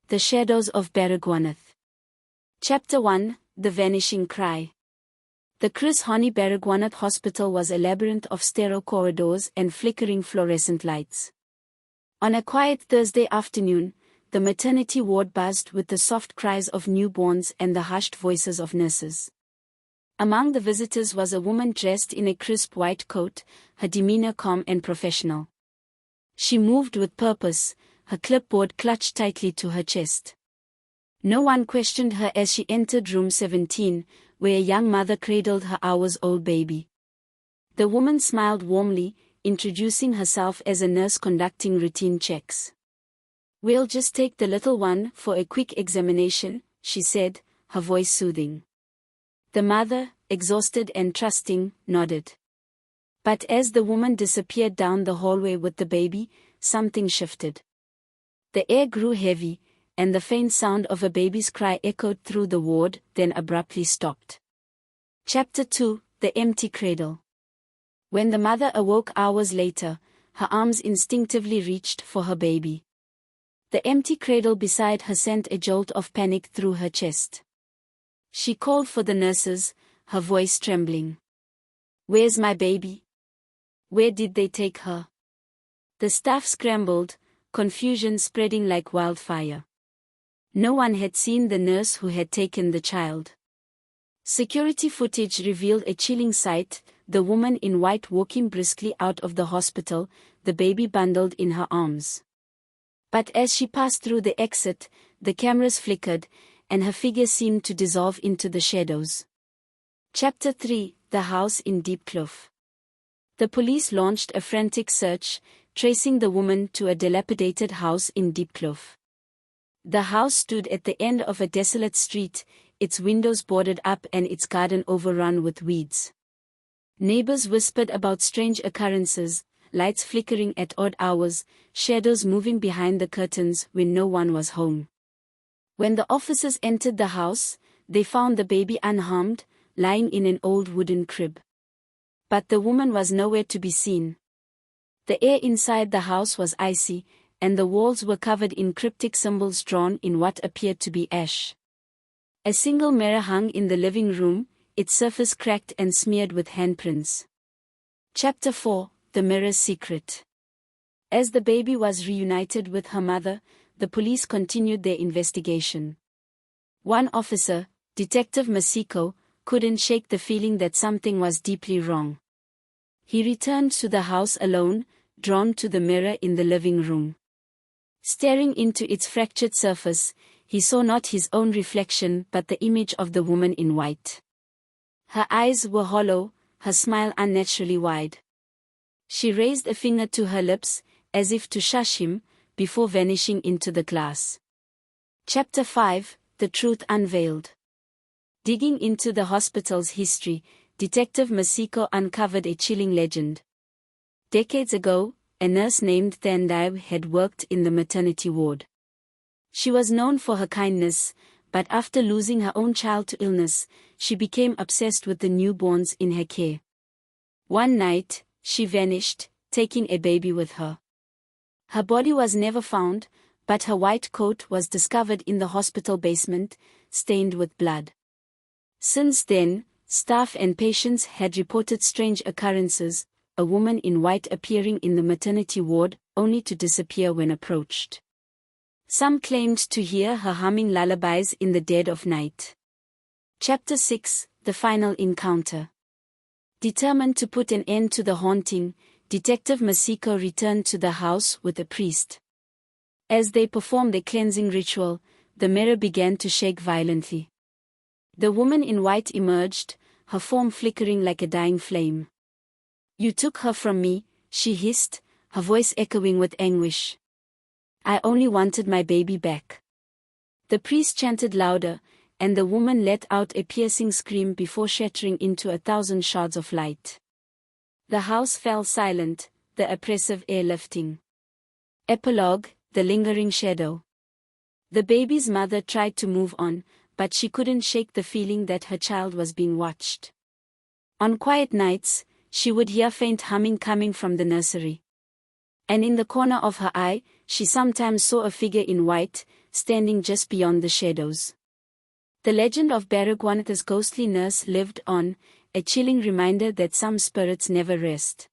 The Shadows of Baragwanath. Chapter 1, The Vanishing Cry. The Hani Baragwanath Hospital was a labyrinth of sterile corridors and flickering fluorescent lights. On a quiet Thursday afternoon, the maternity ward buzzed with the soft cries of newborns and the hushed voices of nurses. Among the visitors was a woman dressed in a crisp white coat, her demeanor calm and professional. She moved with purpose, her clipboard clutched tightly to her chest. No one questioned her as she entered room 17, where a young mother cradled her hours-old baby. The woman smiled warmly, introducing herself as a nurse conducting routine checks. "We'll just take the little one for a quick examination," she said, her voice soothing. The mother, exhausted and trusting, nodded. But as the woman disappeared down the hallway with the baby, something shifted. The air grew heavy, and the faint sound of a baby's cry echoed through the ward, then abruptly stopped. Chapter 2, The Empty Cradle. When the mother awoke hours later, her arms instinctively reached for her baby. The empty cradle beside her sent a jolt of panic through her chest. She called for the nurses, her voice trembling. "Where's my baby? Where did they take her?" The staff scrambled, confusion spreading like wildfire. No one had seen the nurse who had taken the child. Security footage revealed a chilling sight, the woman in white walking briskly out of the hospital, the baby bundled in her arms. But as she passed through the exit, the cameras flickered, and her figure seemed to dissolve into the shadows. Chapter 3, The House in Deep Kloof. The police launched a frantic search, tracing the woman to a dilapidated house in Deep Kloof. The house stood at the end of a desolate street, its windows boarded up and its garden overrun with weeds. Neighbors whispered about strange occurrences, lights flickering at odd hours, shadows moving behind the curtains when no one was home. When the officers entered the house, they found the baby unharmed, lying in an old wooden crib. But the woman was nowhere to be seen. The air inside the house was icy, and the walls were covered in cryptic symbols drawn in what appeared to be ash. A single mirror hung in the living room, its surface cracked and smeared with handprints. Chapter 4, The Mirror's Secret. As the baby was reunited with her mother, the police continued their investigation. One officer, Detective Masiko, couldn't shake the feeling that something was deeply wrong. He returned to the house alone, drawn to the mirror in the living room. Staring into its fractured surface, he saw not his own reflection but the image of the woman in white. Her eyes were hollow, her smile unnaturally wide. She raised a finger to her lips, as if to shush him, before vanishing into the glass. Chapter 5, The Truth Unveiled. Digging into the hospital's history, Detective Masiko uncovered a chilling legend. Decades ago, a nurse named Thandai had worked in the maternity ward. She was known for her kindness, but after losing her own child to illness, she became obsessed with the newborns in her care. One night, she vanished, taking a baby with her. Her body was never found, but her white coat was discovered in the hospital basement, stained with blood. Since then, staff and patients had reported strange occurrences, a woman in white appearing in the maternity ward, only to disappear when approached. Some claimed to hear her humming lullabies in the dead of night. Chapter 6, The Final Encounter. Determined to put an end to the haunting, Detective Masiko returned to the house with a priest. As they performed a cleansing ritual, the mirror began to shake violently. The woman in white emerged, her form flickering like a dying flame. "You took her from me," she hissed, her voice echoing with anguish. "I only wanted my baby back." The priest chanted louder, and the woman let out a piercing scream before shattering into 1,000 shards of light. The house fell silent, the oppressive air lifting. Epilogue, The Lingering Shadow. The baby's mother tried to move on, but she couldn't shake the feeling that her child was being watched. On quiet nights, she would hear faint humming coming from the nursery. And in the corner of her eye, she sometimes saw a figure in white, standing just beyond the shadows. The legend of Baragwanath's ghostly nurse lived on, a chilling reminder that some spirits never rest.